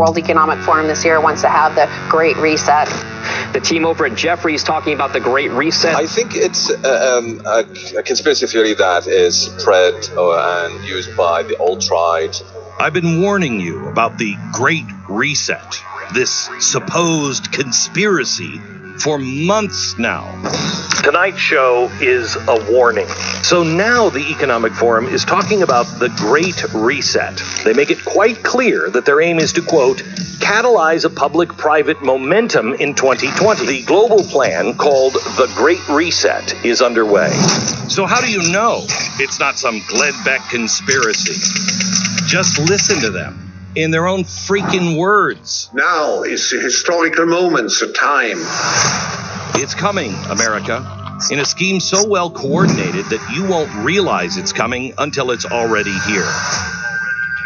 World Economic Forum this year wants to have the Great Reset. The team over at Jefferies talking about the Great Reset. I think it's a conspiracy theory that is spread and used by the alt-right. I've been warning you about the Great Reset, this supposed conspiracy, for months now. Tonight's show is a warning. So now the Economic Forum is talking about the Great Reset. They make it quite clear that their aim is to, quote, catalyze a public-private momentum in 2020. The global plan called the Great Reset is underway. So how do you know it's not some Beck conspiracy? Just listen to them in their own freaking words. Now is the historical moment, the time. It's coming, America, in a scheme so well coordinated that you won't realize it's coming until it's already here.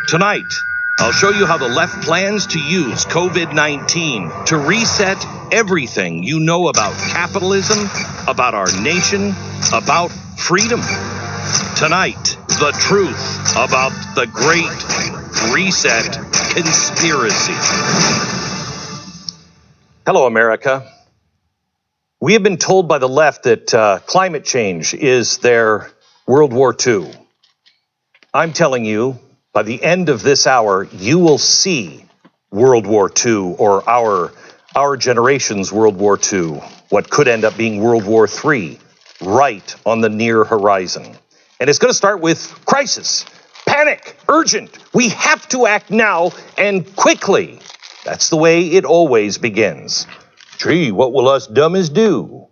Tonight, I'll show you how the left plans to use COVID-19 to reset everything you know about capitalism, about our nation, about freedom. Tonight, the truth about the Great Reset conspiracy. Hello, America. We have been told by the left that climate change is their World War II. I'm telling you, by the end of this hour, you will see World War II, or our generation's World War II, what could end up being World War III, right on the near horizon. And it's going to start with crisis, panic, urgent. We have to act now and quickly. That's the way it always begins. Gee, what will us dummies do?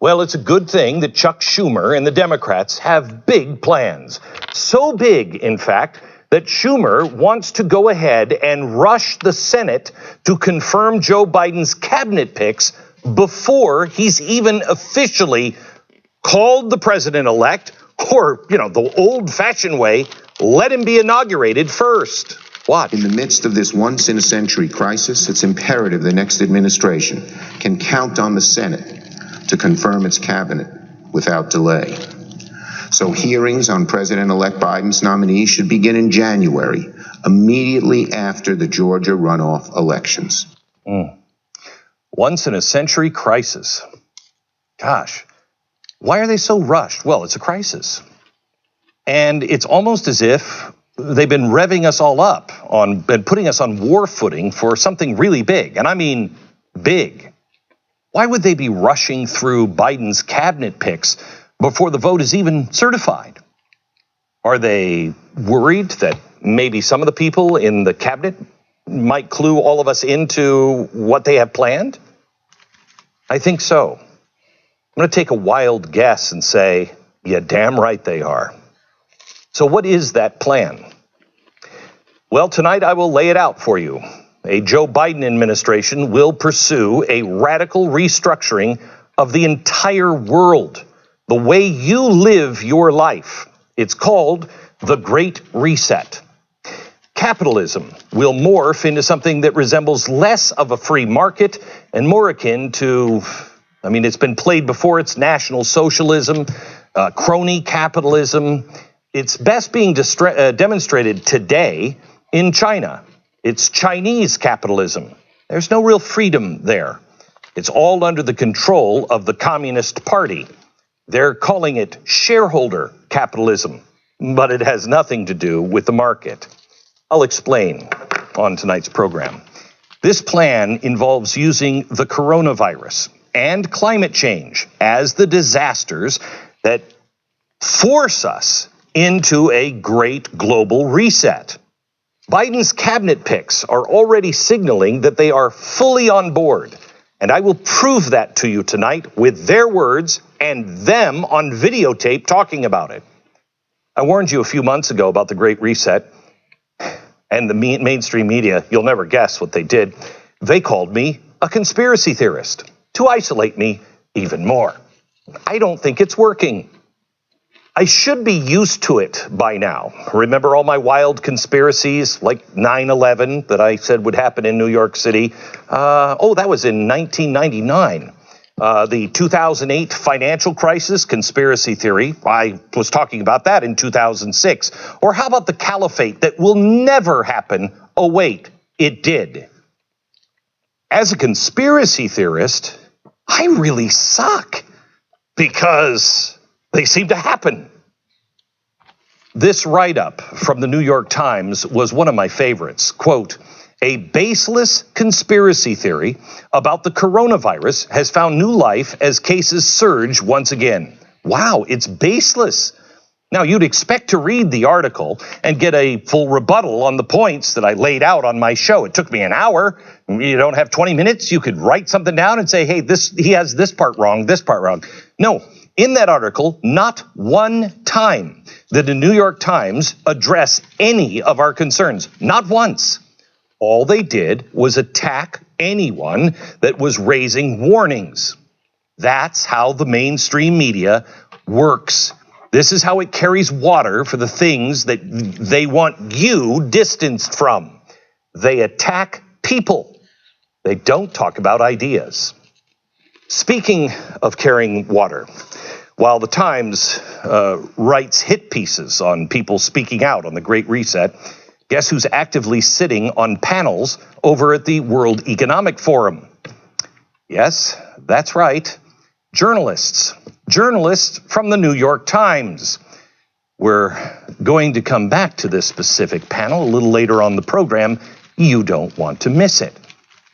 Well, it's a good thing that Chuck Schumer and the Democrats have big plans. So big, in fact, that Schumer wants to go ahead and rush the Senate to confirm Joe Biden's cabinet picks before he's even officially called the president-elect, or, the old-fashioned way, let him be inaugurated first. Watch. In the midst of this once-in-a-century crisis, it's imperative the next administration can count on the Senate to confirm its cabinet without delay. So hearings on President-elect Biden's nominee should begin in January, immediately after the Georgia runoff elections. Once-in-a-century crisis. Gosh, why are they so rushed? Well, it's a crisis. And it's almost as if they've been revving us all up and putting us on war footing for something really big. And I mean big. Why would they be rushing through Biden's cabinet picks before the vote is even certified? Are they worried that maybe some of the people in the cabinet might clue all of us into what they have planned? I think so. I'm going to take a wild guess and say, yeah, damn right they are. So what is that plan? Well, tonight I will lay it out for you. A Joe Biden administration will pursue a radical restructuring of the entire world, the way you live your life. It's called the Great Reset. Capitalism will morph into something that resembles less of a free market and more akin to, it's been played before. It's National Socialism, crony capitalism. It's best being demonstrated today in China. It's Chinese capitalism. There's no real freedom there. It's all under the control of the Communist Party. They're calling it shareholder capitalism, but it has nothing to do with the market. I'll explain on tonight's program. This plan involves using the coronavirus and climate change as the disasters that force us into a great global reset. Biden's cabinet picks are already signaling that they are fully on board, and I will prove that to you tonight with their words and them on videotape talking about it. I warned you a few months ago about the Great Reset, and the mainstream media, you'll never guess what they did. They called me a conspiracy theorist to isolate me even more. I don't think it's working. I should be used to it by now. Remember all my wild conspiracies like 9/11 that I said would happen in New York City? That was in 1999. The 2008 financial crisis conspiracy theory, I was talking about that in 2006. Or how about the caliphate that will never happen? Oh, wait, it did. As a conspiracy theorist, I really suck because they seem to happen. This write-up from the New York Times was one of my favorites. Quote, "A baseless conspiracy theory about the coronavirus has found new life as cases surge once again." Wow, it's baseless. Now, you'd expect to read the article and get a full rebuttal on the points that I laid out on my show. It took me an hour. You don't have 20 minutes. You could write something down and say, hey, he has this part wrong, this part wrong. No, in that article, not one time did the New York Times address any of our concerns. Not once. All they did was attack anyone that was raising warnings. That's how the mainstream media works. This is how it carries water for the things that they want you distanced from. They attack people. They don't talk about ideas. Speaking of carrying water, while the Times writes hit pieces on people speaking out on the Great Reset, guess who's actively sitting on panels over at the World Economic Forum? Yes, that's right. Journalists from the New York Times. We're going to come back to this specific panel a little later on the program. You don't want to miss it.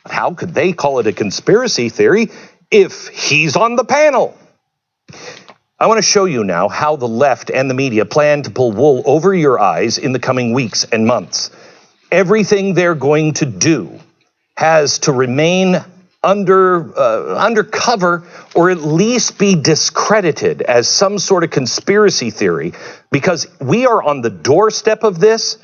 How could they call it a conspiracy theory if he's on the panel? I want to show you now how the left and the media plan to pull wool over your eyes in the coming weeks and months. Everything they're going to do has to remain undercover, or at least be discredited as some sort of conspiracy theory, because we are on the doorstep of this.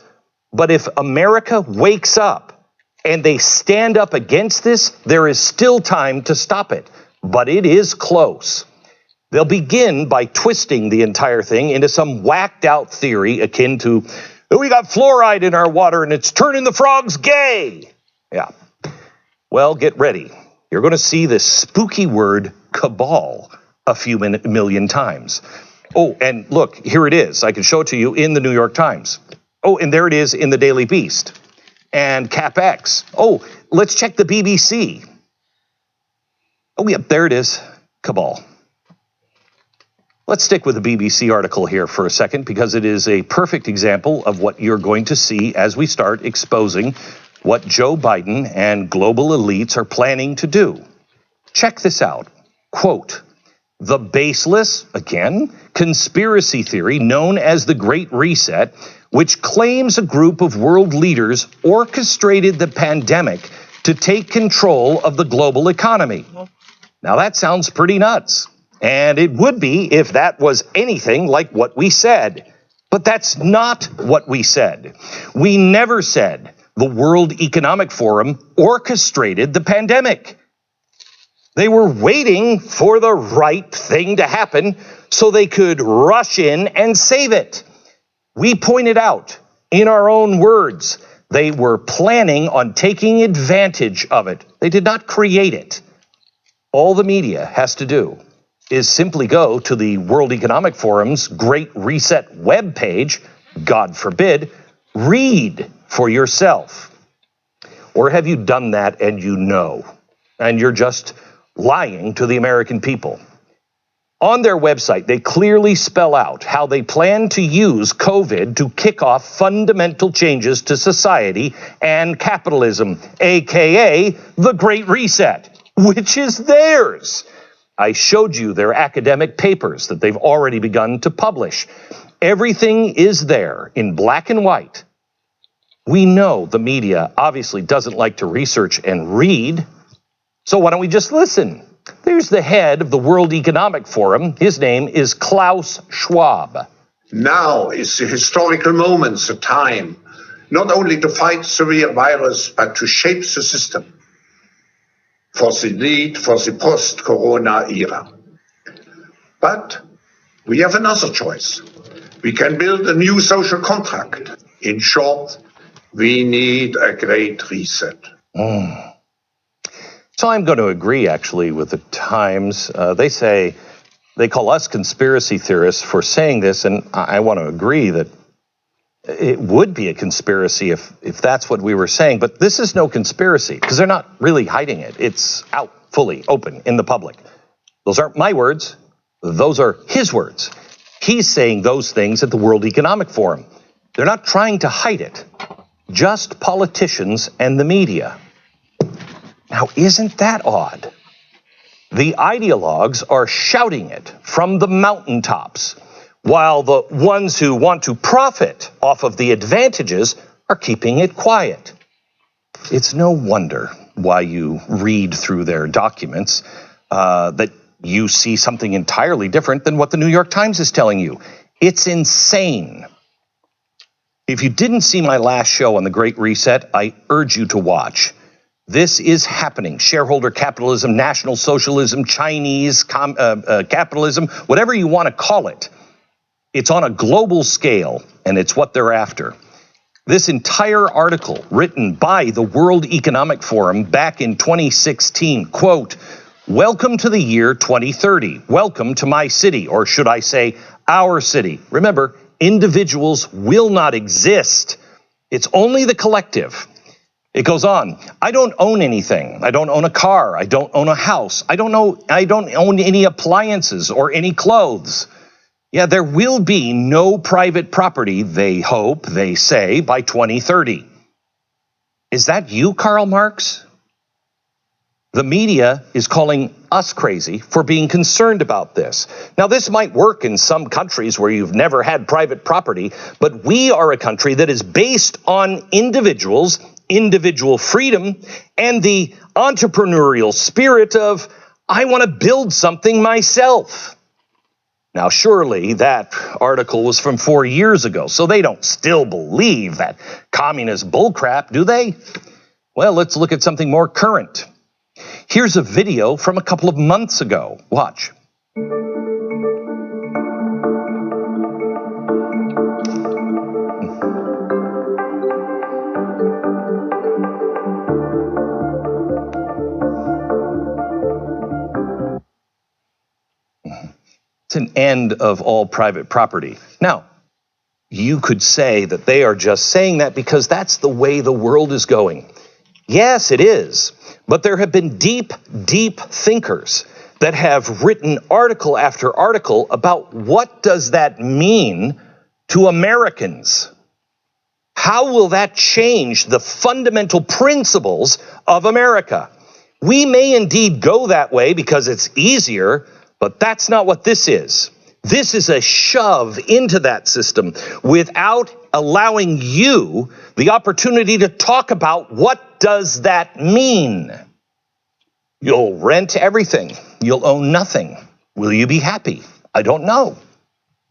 But if America wakes up and they stand up against this, there is still time to stop it. But it is close. They'll begin by twisting the entire thing into some whacked out theory akin to, we got fluoride in our water and it's turning the frogs gay. Yeah. Well, get ready. You're going to see this spooky word cabal a few million times. Oh, and look, here it is. I can show it to you in the New York Times. Oh, and there it is in the Daily Beast and CapX. Oh, let's check the BBC. Oh, yep, there it is. Cabal. Let's stick with the BBC article here for a second, because it is a perfect example of what you're going to see as we start exposing what Joe Biden and global elites are planning to do. Check this out. Quote, "The baseless, again, conspiracy theory known as the Great Reset, which claims a group of world leaders orchestrated the pandemic to take control of the global economy." Now that sounds pretty nuts. And it would be if that was anything like what we said. But that's not what we said. We never said the World Economic Forum orchestrated the pandemic. They were waiting for the right thing to happen so they could rush in and save it. We pointed out, in our own words, they were planning on taking advantage of it. They did not create it. All the media has to do is simply go to the World Economic Forum's Great Reset webpage, God forbid, read for yourself. Or have you done that and you know, and you're just lying to the American people? On their website, they clearly spell out how they plan to use COVID to kick off fundamental changes to society and capitalism, aka the Great Reset, which is theirs. I showed you their academic papers that they've already begun to publish. Everything is there in black and white. We know the media obviously doesn't like to research and read, so why don't we just listen? There's the head of the World Economic Forum. His name is Klaus Schwab. Now is the historical moment, the time, not only to fight the severe virus, but to shape the system for the lead for the post-corona era. But we have another choice. We can build a new social contract. In short, we need a great reset. So I'm going to agree, actually, with the Times. They call us conspiracy theorists for saying this, and I want to agree that It would be a conspiracy if that's what we were saying, but this is no conspiracy because they're not really hiding it. It's out fully open in the public. Those aren't my words. Those are his words. He's saying those things at the World Economic Forum. They're not trying to hide it. Just politicians and the media. Now, isn't that odd? The ideologues are shouting it from the mountaintops, while the ones who want to profit off of the advantages are keeping it quiet. It's no wonder why you read through their documents that you see something entirely different than what the New York Times is telling you. It's insane. If you didn't see my last show on the Great Reset, I urge you to watch. This is happening. Shareholder capitalism, national socialism, Chinese capitalism, whatever you want to call it. It's on a global scale, and it's what they're after. This entire article, written by the World Economic Forum back in 2016, quote, "Welcome to the year 2030. Welcome to my city," or should I say, our city. Remember, individuals will not exist. It's only the collective. It goes on. I don't own anything. I don't own a car. I don't own a house. I don't own any appliances or any clothes. Yeah, there will be no private property, they hope, they say, by 2030. Is that you, Karl Marx? The media is calling us crazy for being concerned about this. Now, this might work in some countries where you've never had private property, but we are a country that is based on individuals, individual freedom, and the entrepreneurial spirit of, I want to build something myself. Now, surely that article was from 4 years ago, so they don't still believe that communist bullcrap, do they? Well, let's look at something more current. Here's a video from a couple of months ago. Watch. It's an end of all private property. Now, you could say that they are just saying that because that's the way the world is going. Yes, it is. But there have been deep, deep thinkers that have written article after article about what does that mean to Americans? How will that change the fundamental principles of America? We may indeed go that way because it's easier, but that's not what this is. This is a shove into that system without allowing you the opportunity to talk about what does that mean. You'll rent everything. You'll own nothing. Will you be happy? I don't know.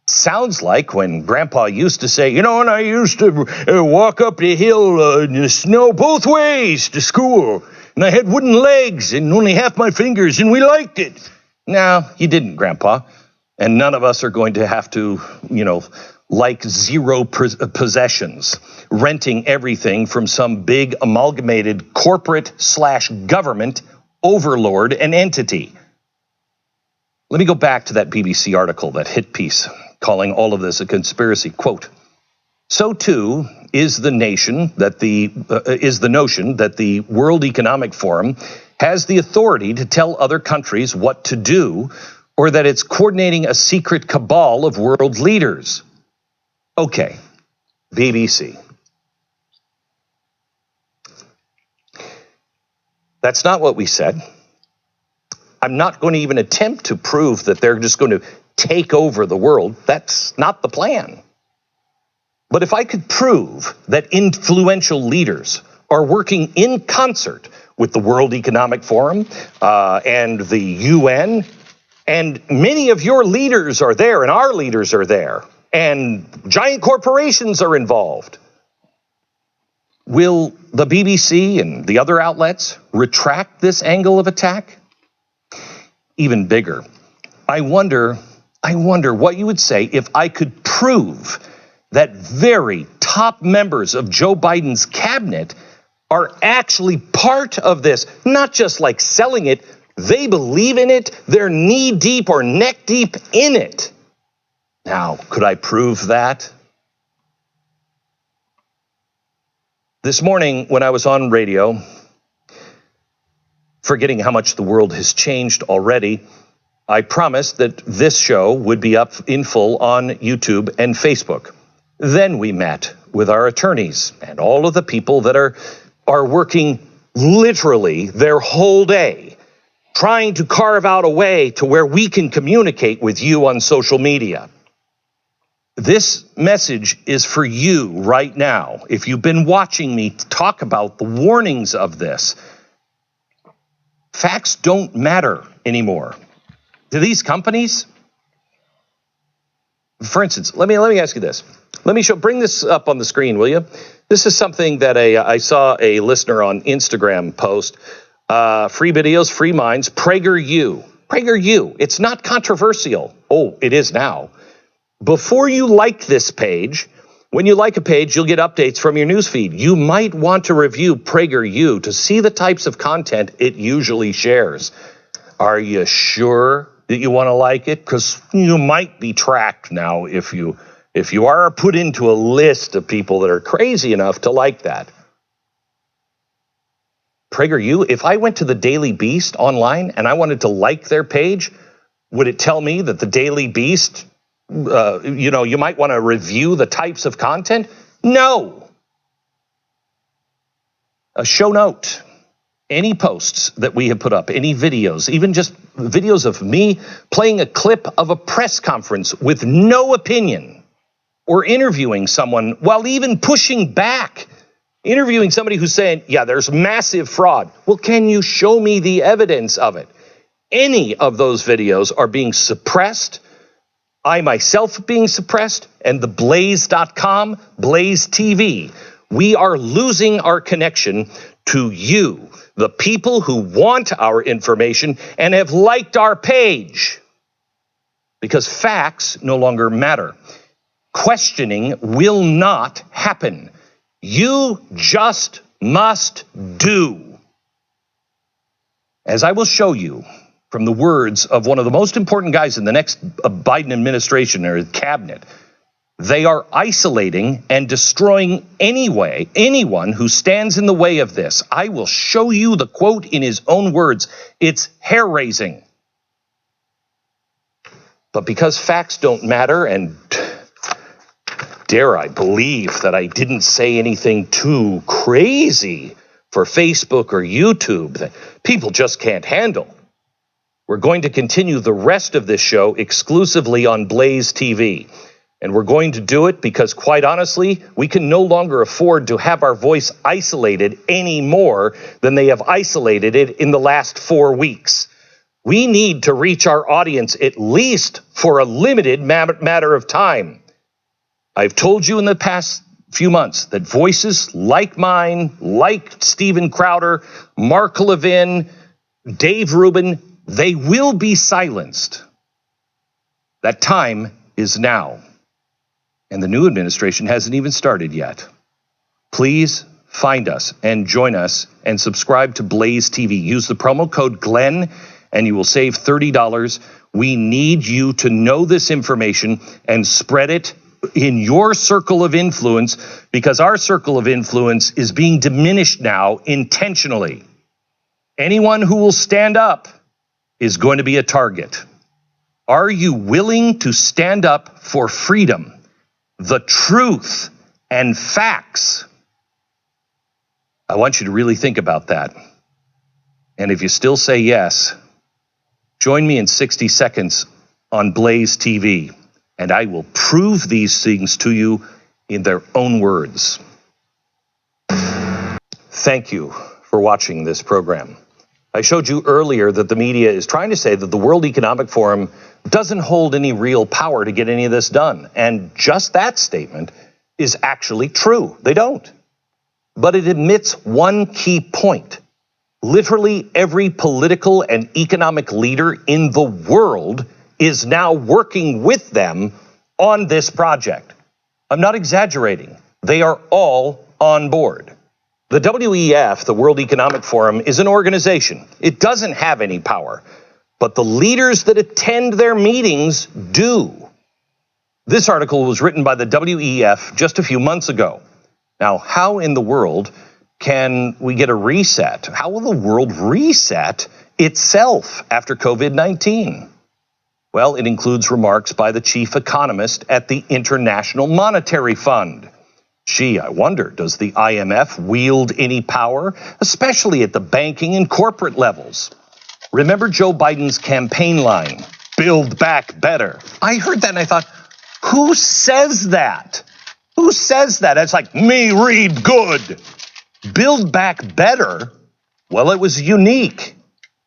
Sounds like when Grandpa used to say, and I used to walk up the hill in the snow both ways to school, and I had wooden legs and only half my fingers, and we liked it. No, you didn't, Grandpa. And none of us are going to have to, like zero possessions, renting everything from some big amalgamated corporate/government overlord and entity. Let me go back to that BBC article, that hit piece, calling all of this a conspiracy. Quote, "So too is the notion that the World Economic Forum has the authority to tell other countries what to do, or that it's coordinating a secret cabal of world leaders." Okay, BBC. That's not what we said. I'm not going to even attempt to prove that they're just going to take over the world. That's not the plan. But if I could prove that influential leaders are working in concert with the World Economic Forum and the UN, and many of your leaders are there, and our leaders are there, and giant corporations are involved, will the BBC and the other outlets retract this angle of attack? Even bigger, I wonder what you would say if I could prove that very top members of Joe Biden's cabinet are actually part of this, not just like selling it. They believe in it. They're knee deep or neck deep in it. Now, could I prove that? This morning when I was on radio, forgetting how much the world has changed already, I promised that this show would be up in full on YouTube and Facebook. Then we met with our attorneys and all of the people that are working literally their whole day trying to carve out a way to where we can communicate with you on social media. This message is for you right now. If you've been watching me talk about the warnings of this, facts don't matter anymore. To these companies, for instance, let me ask you this. Bring this up on the screen, will you? This is something that I saw a listener on Instagram post. Free videos, free minds, PragerU. PragerU. It's not controversial. Oh, it is now. Before you like this page, when you like a page, you'll get updates from your newsfeed. You might want to review PragerU to see the types of content it usually shares. Are you sure that you want to like it? Because you might be tracked now if you are put into a list of people that are crazy enough to like that. PragerU, if I went to the Daily Beast online and I wanted to like their page, would it tell me that the Daily Beast, you might want to review the types of content? No. A show note. Any posts that we have put up, any videos, even just videos of me playing a clip of a press conference with no opinion, or interviewing someone while even pushing back, interviewing somebody who's saying, yeah, there's massive fraud. Well, can you show me the evidence of it? Any of those videos are being suppressed. I myself being suppressed, and the Blaze.com, Blaze TV. We are losing our connection to you, the people who want our information and have liked our page, because facts no longer matter. Questioning will not happen. You just must do. As I will show you from the words of one of the most important guys in the next Biden administration or cabinet, they are isolating and destroying anyone who stands in the way of this. I will show you the quote in his own words. It's hair-raising. But because facts don't matter, and dare I believe that I didn't say anything too crazy for Facebook or YouTube that people just can't handle, we're going to continue the rest of this show exclusively on Blaze TV. And we're going to do it because, quite honestly, we can no longer afford to have our voice isolated any more than they have isolated it in the last 4 weeks. We need to reach our audience at least for a limited matter of time. I've told you in the past few months that voices like mine, like Steven Crowder, Mark Levin, Dave Rubin, they will be silenced. That time is now. And the new administration hasn't even started yet. Please find us and join us and subscribe to Blaze TV. Use the promo code Glenn and you will save $30. We need you to know this information and spread it in your circle of influence, because our circle of influence is being diminished now intentionally. Anyone who will stand up is going to be a target. Are you willing to stand up for freedom, the truth, and facts? I want you to really think about that. And if you still say yes, join me in 60 seconds on Blaze TV, and I will prove these things to you in their own words. Thank you for watching this program. I showed you earlier that the media is trying to say that the World Economic Forum doesn't hold any real power to get any of this done. And just that statement is actually true. They don't. But it admits one key point. Literally every political and economic leader in the world is now working with them on this project. I'm not exaggerating. They are all on board. The WEF, the World Economic Forum, is an organization. It doesn't have any power, but the leaders that attend their meetings do. This article was written by the WEF just a few months ago. Now, how in the world can we get a reset? How will the world reset itself after COVID-19? Well, it includes remarks by the chief economist at the International Monetary Fund. Gee, I wonder, does the IMF wield any power, especially at the banking and corporate levels? Remember Joe Biden's campaign line, "Build Back Better"? I heard that and I thought, who says that? Who says that? It's like, me read good. Build Back Better? Well, it was unique.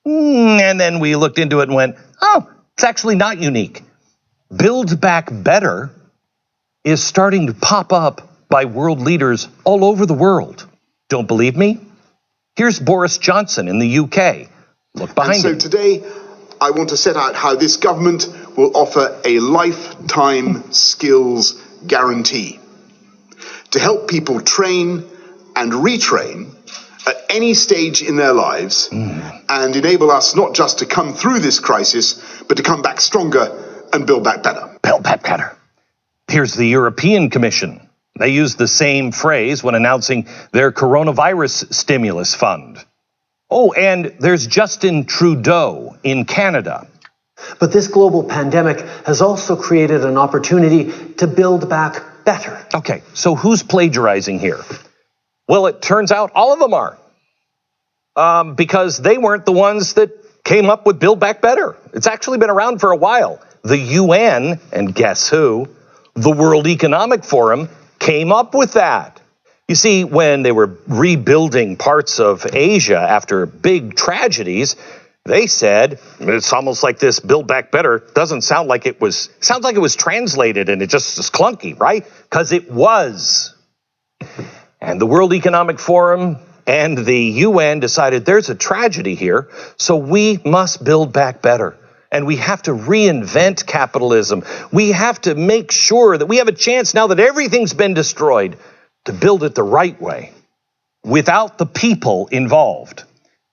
And then we looked into it and went, oh, it's actually not unique. Build Back Better is starting to pop up by world leaders all over the world. Don't believe me? Here's Boris Johnson in the UK. Look behind him. So today, I want to set out how this government will offer a lifetime skills guarantee to help people train and retrain at any stage in their lives and enable us not just to come through this crisis, but to come back stronger and build back better. Build back better. Here's the European Commission. They used the same phrase when announcing their coronavirus stimulus fund. Oh, and there's Justin Trudeau in Canada. But this global pandemic has also created an opportunity to build back better. Okay, so who's plagiarizing here? Well, it turns out all of them are. Because they weren't the ones that came up with Build Back Better. It's actually been around for a while. The UN, and guess who? The World Economic Forum came up with that. You see, when they were rebuilding parts of Asia after big tragedies, they said, it's almost like this Build Back Better doesn't sound like it was, sounds like it was translated and it just is clunky, right? Because it was. And the World Economic Forum and the UN decided there's a tragedy here, so we must build back better. And we have to reinvent capitalism. We have to make sure that we have a chance now that everything's been destroyed to build it the right way without the people involved.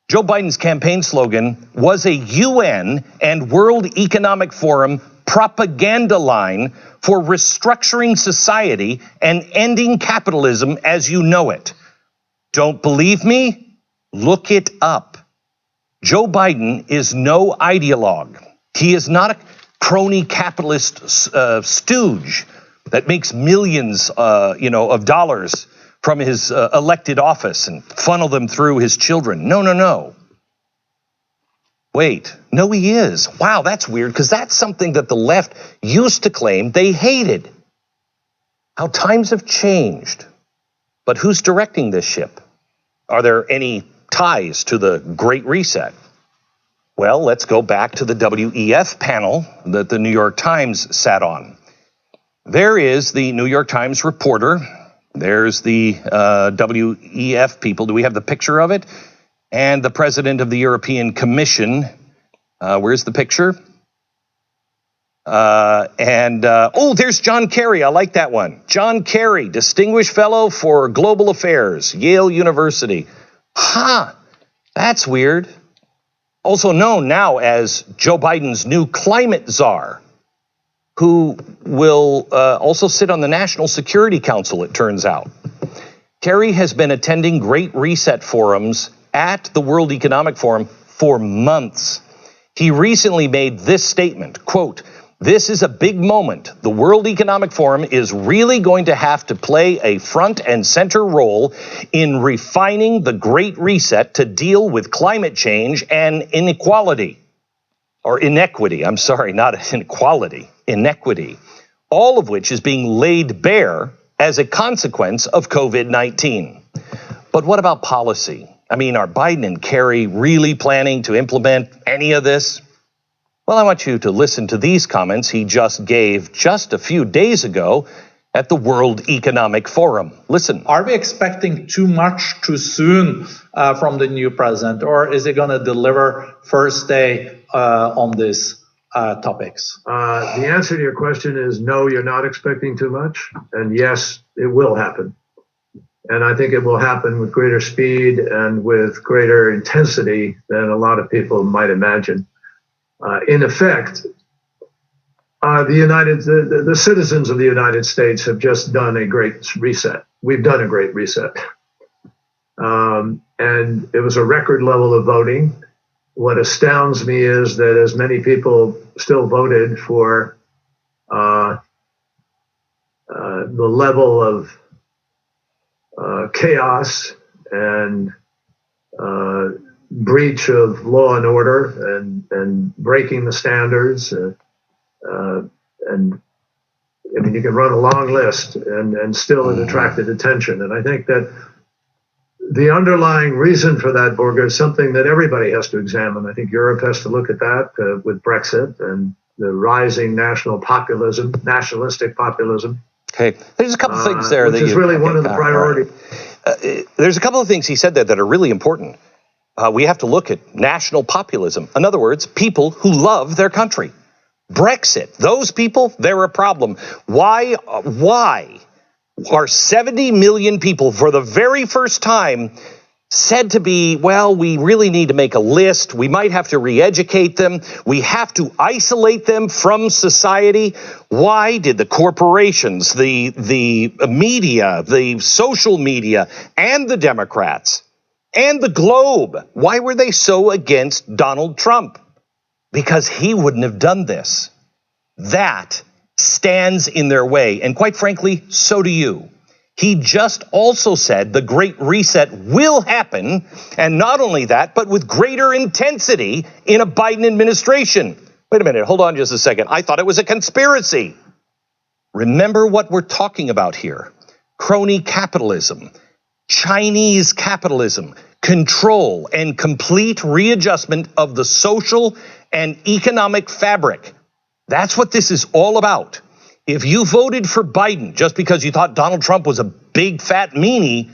Joe Biden's campaign slogan was a UN and World Economic Forum propaganda line for restructuring society and ending capitalism as you know it. Don't believe me? Look it up. Joe Biden is no ideologue. He is not a crony capitalist stooge that makes millions, of dollars from his elected office and funnel them through his children. No. Wait, no, he is. Wow, that's weird, because that's something that the left used to claim they hated. How times have changed. But who's directing this ship? Are there any ties to the Great Reset? Well, let's go back to the WEF panel that the New York Times sat on. There is the New York Times reporter. There's the WEF people. Do we have the picture of it? And the president of the European Commission. Where's the picture? There's John Kerry. I like that one. John Kerry, Distinguished Fellow for Global Affairs, Yale University. That's weird. Also known now as Joe Biden's new climate czar, who will also sit on the National Security Council, it turns out. Kerry has been attending Great Reset forums at the World Economic Forum for months. He recently made this statement, quote, "This is a big moment. The World Economic Forum is really going to have to play a front and center role in refining the Great Reset to deal with climate change and inequality. Or inequity, I'm sorry, not inequality, inequity. All of which is being laid bare as a consequence of COVID-19. But what about policy? I mean, are Biden and Kerry really planning to implement any of this? Well, I want you to listen to these comments he just gave just a few days ago at the World Economic Forum. Listen. Are we expecting too much too soon from the new president, or is he going to deliver first day on these topics? The answer to your question is no, you're not expecting too much, and yes, it will happen. And I think it will happen with greater speed and with greater intensity than a lot of people might imagine. In effect, The citizens of the United States have just done a great reset. We've done a great reset. And it was a record level of voting. What astounds me is that as many people still voted for the level of chaos and breach of law and order and breaking the standards. And I mean, you can run a long list and still it attracted attention. And I think that the underlying reason for that, Borger, is something that everybody has to examine. I think Europe has to look at that with Brexit and the rising nationalistic populism. Okay, there's a couple things there which is really one of the priorities. There's a couple of things he said there that are really important. We have to look at national populism. In other words, people who love their country. Brexit, those people, they're a problem. Why are 70 million people for the very first time said to be, well, we really need to make a list. We might have to re-educate them. We have to isolate them from society. Why did the corporations, the media, the social media, and the Democrats, and the globe, why were they so against Donald Trump? Because he wouldn't have done this. That stands in their way. And quite frankly, so do you. He just also said the Great Reset will happen, and not only that, but with greater intensity in a Biden administration. Wait a minute, hold on just a second. I thought it was a conspiracy. Remember what we're talking about here. Crony capitalism, Chinese capitalism, control and complete readjustment of the social and economic fabric. That's what this is all about. If you voted for Biden just because you thought Donald Trump was a big fat meanie,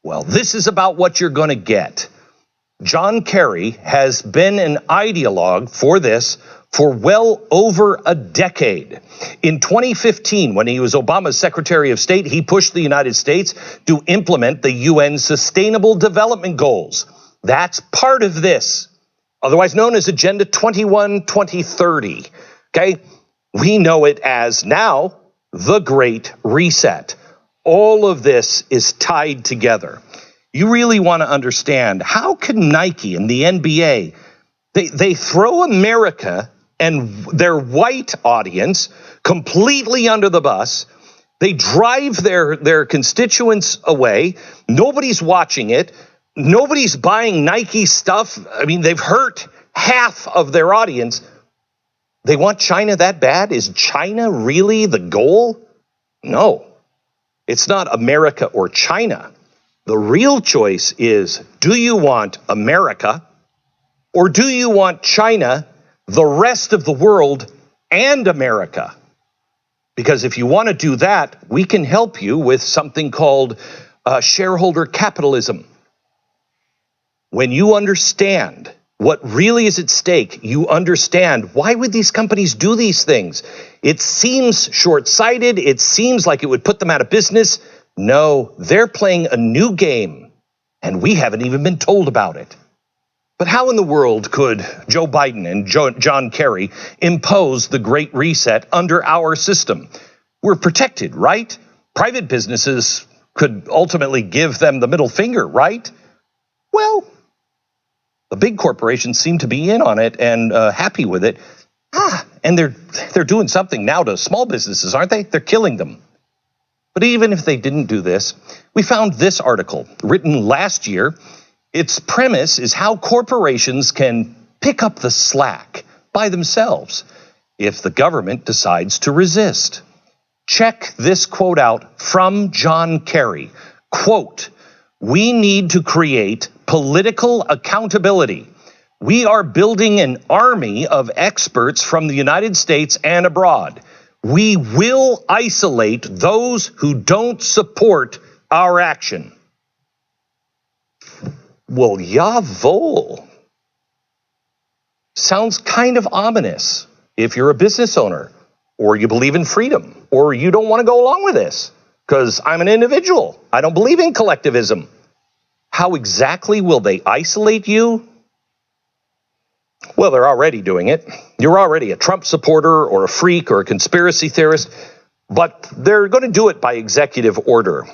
well, this is about what you're going to get. John Kerry has been an ideologue for this for well over a decade. In 2015, when he was Obama's Secretary of State, he pushed the United States to implement the UN Sustainable Development Goals. That's part of this, otherwise known as Agenda 21-2030. Okay? We know it as now the Great Reset. All of this is tied together. You really want to understand, how can Nike and the NBA, they throw America and their white audience completely under the bus. They drive their constituents away. Nobody's watching it. Nobody's buying Nike stuff. I mean, they've hurt half of their audience. They want China that bad? Is China really the goal? No, it's not America or China. The real choice is, do you want America or do you want China, the rest of the world, and America? Because if you want to do that, we can help you with something called shareholder capitalism. When you understand what really is at stake, you understand, why would these companies do these things? It seems short-sighted. It seems like it would put them out of business. No, they're playing a new game, and we haven't even been told about it. But how in the world could Joe Biden and John Kerry impose the Great Reset under our system? We're protected, right? Private businesses could ultimately give them the middle finger, right? Well, the big corporations seem to be in on it and happy with it. And they're doing something now to small businesses, aren't they? They're killing them. But even if they didn't do this, we found this article written last year. Its premise is how corporations can pick up the slack by themselves if the government decides to resist. Check this quote out from John Kerry. Quote, "We need to create political accountability. We are building an army of experts from the United States and abroad. We will isolate those who don't support our action." Well, jawohl. Sounds kind of ominous if you're a business owner, or you believe in freedom, or you don't want to go along with this because I'm an individual. I don't believe in collectivism. How exactly will they isolate you? Well, they're already doing it. You're already a Trump supporter or a freak or a conspiracy theorist, but they're going to do it by executive order.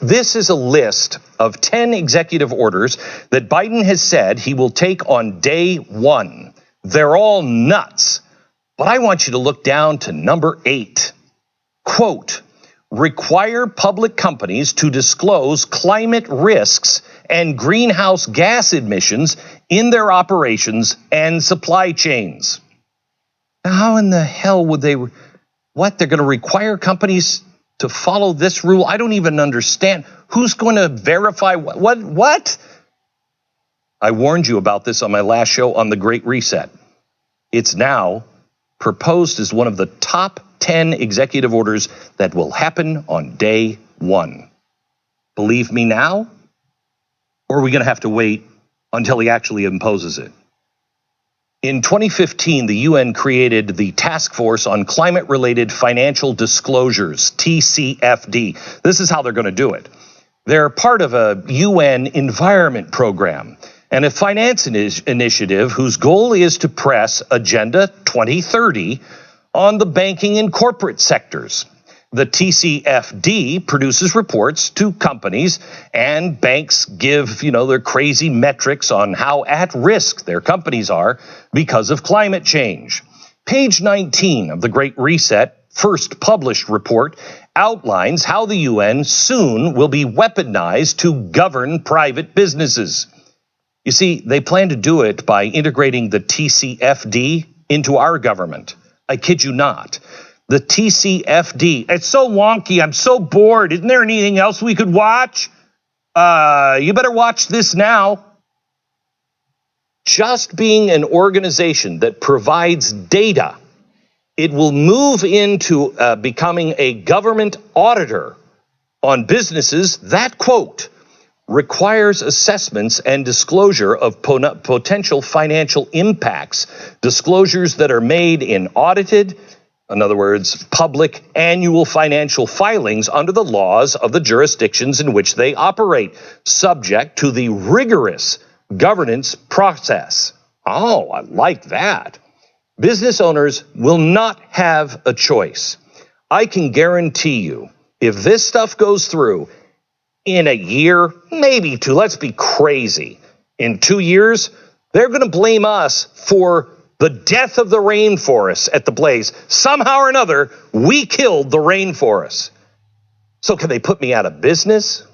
This is a list of 10 executive orders that Biden has said he will take on day one. They're all nuts. But I want you to look down to number 8. Quote, require public companies to disclose climate risks and greenhouse gas emissions in their operations and supply chains. Now, how in the hell would they, what? They're going to require companies to follow this rule? I don't even understand. Who's going to verify what? I warned you about this on my last show on the Great Reset. It's now proposed as one of the top 10 executive orders that will happen on day one. Believe me now? Or are we going to have to wait until he actually imposes it? In 2015, the UN created the Task Force on Climate-Related Financial Disclosures, TCFD. This is how they're going to do it. They're part of a UN environment program and a finance initiative whose goal is to press Agenda 2030 on the banking and corporate sectors. The TCFD produces reports to companies, and banks give, their crazy metrics on how at risk their companies are because of climate change. Page 19 of the Great Reset, first published report, outlines how the UN soon will be weaponized to govern private businesses. You see, they plan to do it by integrating the TCFD into our government. I kid you not. The TCFD, it's so wonky, I'm so bored. Isn't there anything else we could watch? You better watch this now. Just being an organization that provides data, it will move into becoming a government auditor on businesses that, quote, requires assessments and disclosure of potential financial impacts, disclosures that are made in audited, in other words, public annual financial filings under the laws of the jurisdictions in which they operate, subject to the rigorous governance process. Oh, I like that. Business owners will not have a choice. I can guarantee you, if this stuff goes through, in a year, maybe 2, let's be crazy. In 2 years, they're going to blame us for the death of the rainforests at the blaze. Somehow or another, we killed the rainforests. So can they put me out of business?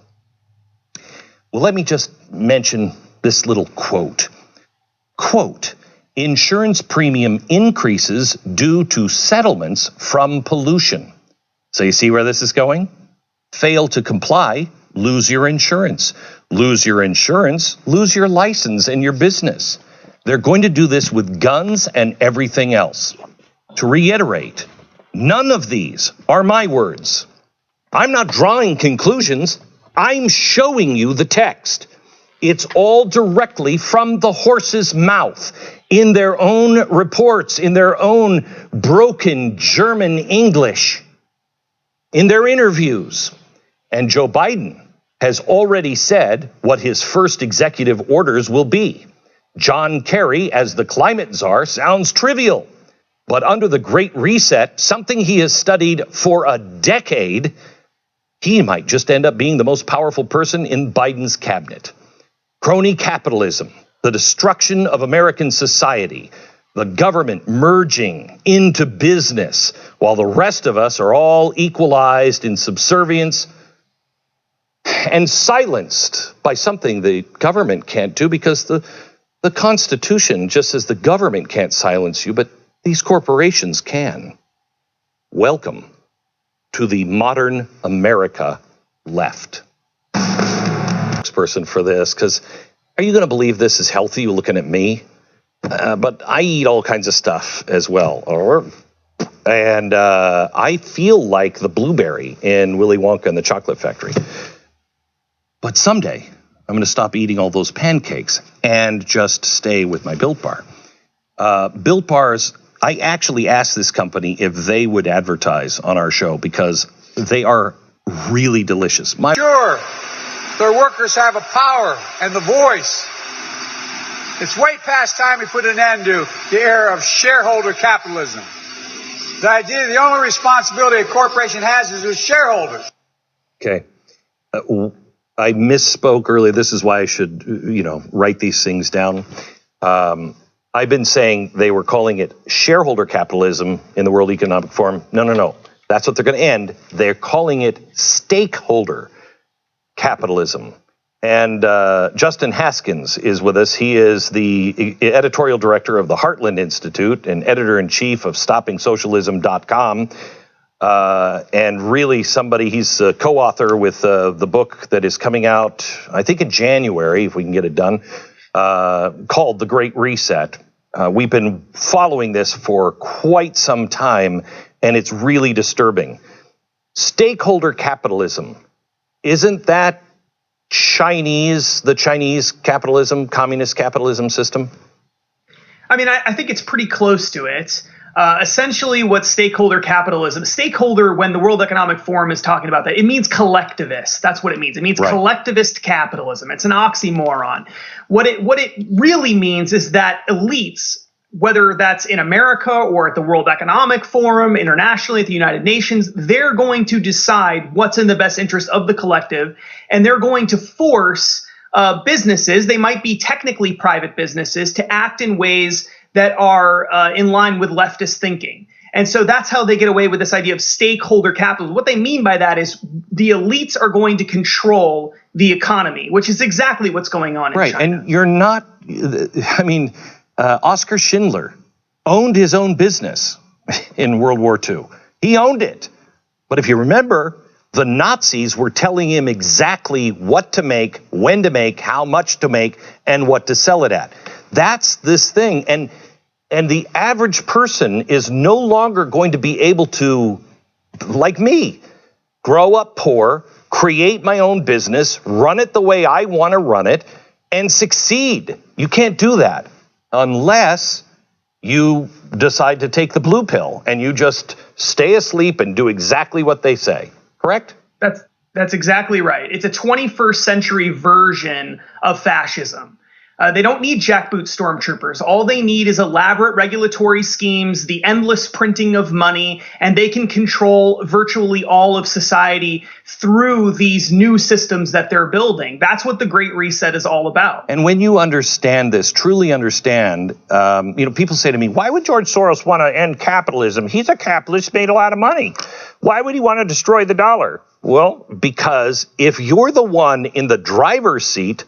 Well, let me just mention this little quote. Quote, insurance premium increases due to settlements from pollution. So you see where this is going? Fail to comply, lose your insurance. Lose your insurance, lose your license and your business. They're going to do this with guns and everything else. To reiterate, none of these are my words. I'm not drawing conclusions. I'm showing you the text. It's all directly from the horse's mouth, in their own reports, in their own broken German English, in their interviews. And Joe Biden has already said what his first executive orders will be. John Kerry as the climate czar sounds trivial, but under the Great Reset, something he has studied for a decade, he might just end up being the most powerful person in Biden's cabinet. Crony capitalism, the destruction of American society, the government merging into business, while the rest of us are all equalized in subservience and silenced by something the government can't do, because the Constitution, just says the government can't silence you, but these corporations can. Welcome to the modern America left. Spokesperson for this, because are you going to believe this is healthy? You're looking at me, but I eat all kinds of stuff as well. And I feel like the blueberry in Willy Wonka and the Chocolate Factory. But someday, I'm going to stop eating all those pancakes and just stay with my Built Bar. Built Bars, I actually asked this company if they would advertise on our show because they are really delicious. Sure, their workers have a power and the voice It's way past time we put an end to the era of shareholder capitalism. The idea the only responsibility a corporation has is with shareholders. Okay. I misspoke earlier. This is why I should, write these things down. I've been saying they were calling it shareholder capitalism in the World Economic Forum. No. That's what they're going to end. They're calling it stakeholder capitalism. And Justin Haskins is with us. He is the editorial director of the Heartland Institute and editor-in-chief of StoppingSocialism.com. And really somebody, he's a co-author with the book that is coming out, I think in January, if we can get it done, called The Great Reset. We've been following this for quite some time, and it's really disturbing. Stakeholder capitalism, isn't that the Chinese capitalism, communist capitalism system? I mean, I think it's pretty close to it. Essentially, what stakeholder capitalism, when the World Economic Forum is talking about that, it means collectivist. That's what it means. It means collectivist capitalism. It's an oxymoron. What it really means is that elites, whether that's in America or at the World Economic Forum, internationally at the United Nations, they're going to decide what's in the best interest of the collective, and they're going to force businesses, they might be technically private businesses, to act in ways that are in line with leftist thinking. And so that's how they get away with this idea of stakeholder capitalism. What they mean by that is the elites are going to control the economy, which is exactly what's going on in China. Right, and you're not, Oskar Schindler owned his own business in World War II. He owned it. But if you remember, the Nazis were telling him exactly what to make, when to make, how much to make, and what to sell it at. That's this thing. And the average person is no longer going to be able to, like me, grow up poor, create my own business, run it the way I want to run it, and succeed. You can't do that unless you decide to take the blue pill and you just stay asleep and do exactly what they say. Correct? That's exactly right. It's a 21st century version of fascism. They don't need jackboot stormtroopers. All they need is elaborate regulatory schemes, the endless printing of money, and they can control virtually all of society through these new systems that they're building. That's what the Great Reset is all about. And when you understand this, truly understand, people say to me, why would George Soros want to end capitalism? He's a capitalist, made a lot of money. Why would he want to destroy the dollar? Well, because if you're the one in the driver's seat,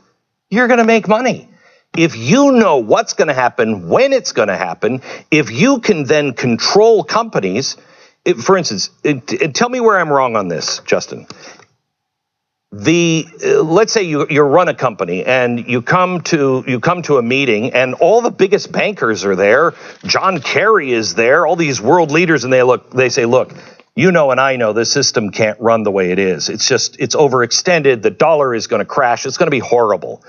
you're going to make money. If you know what's going to happen, when it's going to happen, if you can then control companies, for instance, tell me where I'm wrong on this, Justin. Let's say you run a company and you come to a meeting and all the biggest bankers are there. John Kerry is there, all these world leaders, and they say, look, you know and I know this system can't run the way it is. It's overextended. The dollar is going to crash. It's going to be horrible.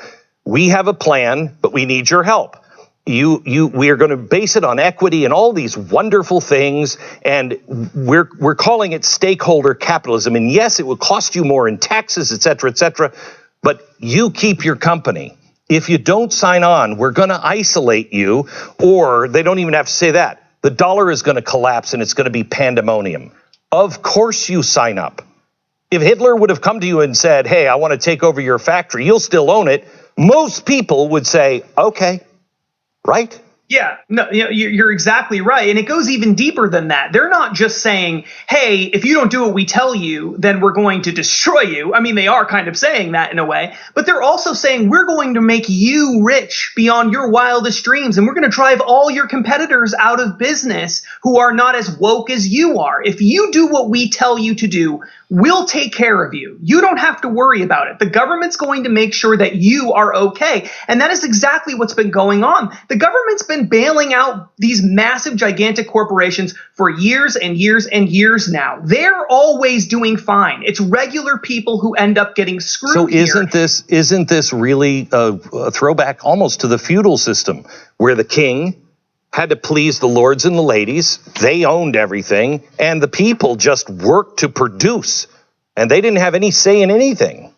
We have a plan, but we need your help. We are going to base it on equity and all these wonderful things, and we're calling it stakeholder capitalism. And yes, it will cost you more in taxes, et cetera, but you keep your company. If you don't sign on, we're going to isolate you, or they don't even have to say that. The dollar is going to collapse and it's going to be pandemonium. Of course you sign up. If Hitler would have come to you and said, hey, I want to take over your factory, you'll still own it. Most people would say, okay, right? Yeah, no, you're exactly right. And it goes even deeper than that. They're not just saying, hey, if you don't do what we tell you, then we're going to destroy you. I mean, they are kind of saying that in a way, but they're also saying we're going to make you rich beyond your wildest dreams. And we're going to drive all your competitors out of business who are not as woke as you are. If you do what we tell you to do, we'll take care of you. You don't have to worry about it. The government's going to make sure that you are okay. And that is exactly what's been going on. The government's been bailing out these massive, gigantic corporations for years and years and years now. They're always doing fine. It's regular people who end up getting screwed. So isn't this really a throwback almost to the feudal system, where the king had to please the lords and the ladies, they owned everything, and the people just worked to produce, and they didn't have any say in anything?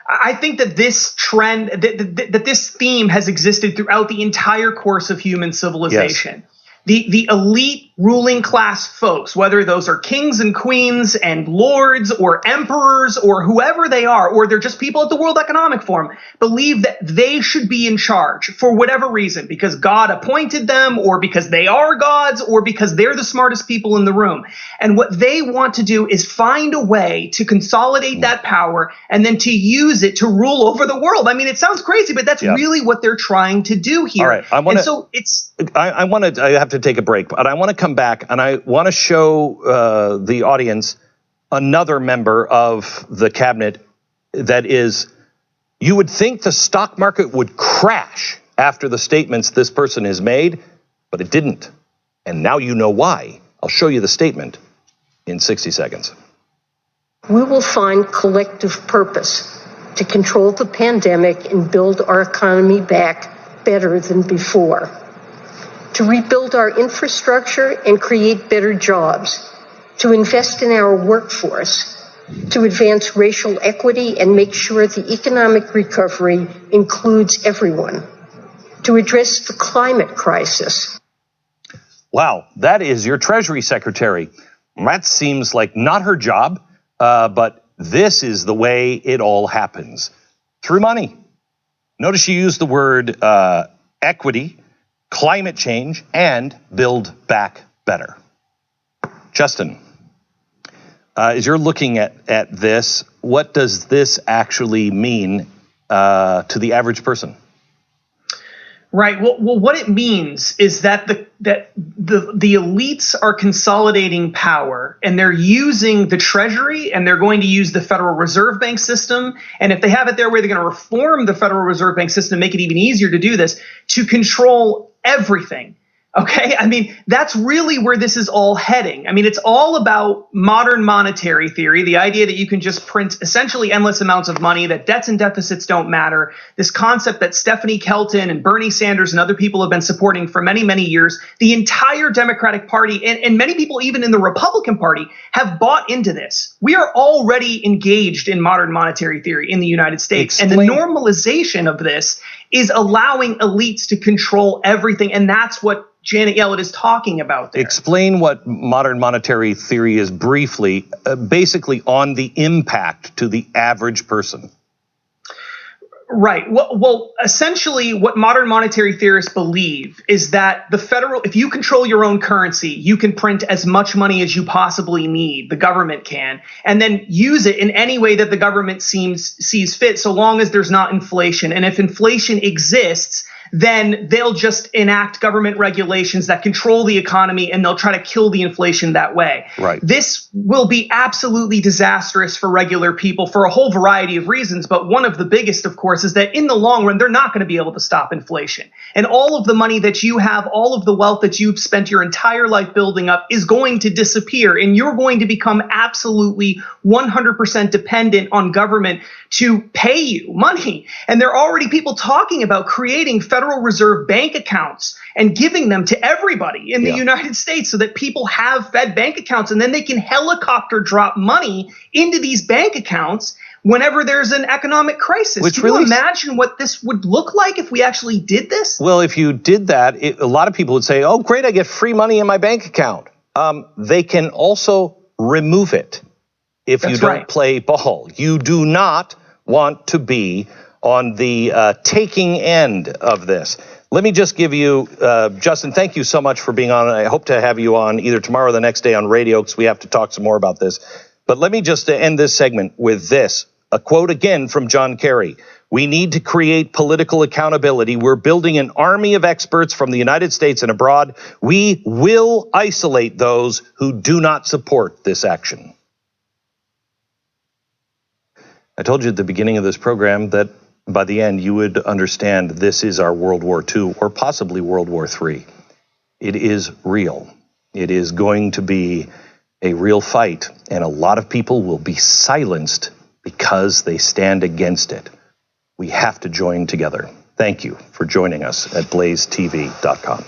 I think that this trend, that this theme has existed throughout the entire course of human civilization. Yes. The elite ruling class folks, whether those are kings and queens and lords or emperors or whoever they are, or they're just people at the World Economic Forum, believe that they should be in charge for whatever reason, because God appointed them, or because they are gods, or because they're the smartest people in the room. And what they want to do is find a way to consolidate that power and then to use it to rule over the world. I mean, it sounds crazy, but that's really what they're trying to do here. All right. I have to take a break, but I want to come back and I want to show the audience another member of the cabinet that is, you would think the stock market would crash after the statements this person has made, but it didn't. And now you know why. I'll show you the statement in 60 seconds. We will find collective purpose to control the pandemic and build our economy back better than before. To rebuild our infrastructure and create better jobs, to invest in our workforce, to advance racial equity and make sure the economic recovery includes everyone, to address the climate crisis. Wow, that is your Treasury Secretary. That seems like not her job, but this is the way it all happens. Through money. Notice she used the word equity, climate change, and build back better. Justin, as you're looking at this, what does this actually mean to the average person? Right. Well, what it means is that the elites are consolidating power, and they're using the Treasury, and they're going to use the Federal Reserve Bank system. And if they have it their way, they're going to reform the Federal Reserve Bank system, make it even easier to do this, to control everything. Okay, I mean, that's really where this is all heading. I mean, it's all about modern monetary theory, the idea that you can just print essentially endless amounts of money, that debts and deficits don't matter. This concept that Stephanie Kelton and Bernie Sanders and other people have been supporting for many, many years. The entire Democratic Party and many people even in the Republican Party have bought into this. We are already engaged in modern monetary theory in the United States. And the normalization of this is allowing elites to control everything. And that's what Janet Yellen is talking about there. Explain what modern monetary theory is briefly, basically on the impact to the average person. Right. Well, essentially what modern monetary theorists believe is that if you control your own currency, you can print as much money as you possibly need, the government can, and then use it in any way that the government sees fit, so long as there's not inflation. And if inflation exists, then they'll just enact government regulations that control the economy, and they'll try to kill the inflation that way. Right. This will be absolutely disastrous for regular people for a whole variety of reasons. But one of the biggest, of course, is that in the long run, they're not going to be able to stop inflation. And all of the money that you have, all of the wealth that you've spent your entire life building up is going to disappear. And you're going to become absolutely 100% dependent on government to pay you money. And there are already people talking about creating Federal Reserve bank accounts and giving them to everybody in the United States so that people have Fed bank accounts, and then they can helicopter drop money into these bank accounts whenever there's an economic crisis. Can you imagine what this would look like if we actually did this? Well, if you did that, a lot of people would say, oh, great, I get free money in my bank account. They can also remove it if you don't play ball. You do not want to be on the taking end of this. Let me just give you, Justin, thank you so much for being on. I hope to have you on either tomorrow or the next day on radio, because we have to talk some more about this. But let me just end this segment with this. A quote again from John Kerry. We need to create political accountability. We're building an army of experts from the United States and abroad. We will isolate those who do not support this action. I told you at the beginning of this program that by the end you would understand this is our World War II or possibly World War III. It is real. It is going to be a real fight, and a lot of people will be silenced because they stand against it. We have to join together. Thank you for joining us at blazetv.com.